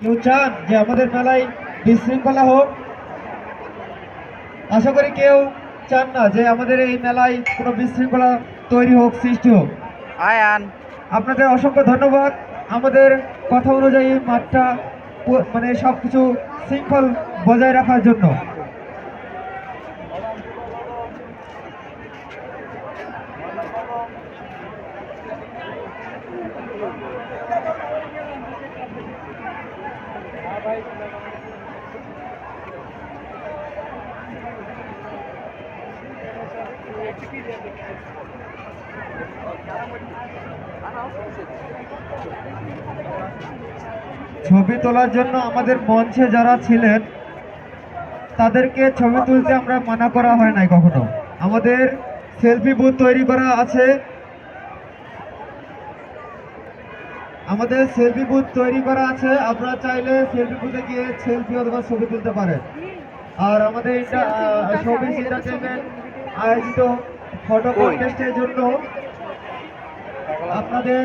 কেউ চান যে আমাদের মেলায় বিশৃঙ্খলা হোক? আশা করি কেউ চান না যে আমাদের এই মেলায় কোনো বিশৃঙ্খলা তৈরি হোক, সৃষ্টি হোক। আয়ান আপনাদের অসংখ্য ধন্যবাদ আমাদের কথা অনুযায়ী মাঠটা মানে সবকিছু শৃঙ্খল বজায় রাখার জন্য। ছবি তোলার জন্য আমাদের মঞ্চে যারা ছিলেন তাদেরকে ছবি তুলতে আমরা মানা করা হয় নাই কখনো। আমাদের সেলফি বুথ তৈরি করা আছে, আপনারা চাইলে সেলফি বুথে গিয়ে সেলফি অথবা ছবি তুলতে পারেন। আর আমাদের এটা শোবিজ এন্টারটেইনমেন্ট আয়োজিত ফটো কন্টেস্টের জন্য আপনাদের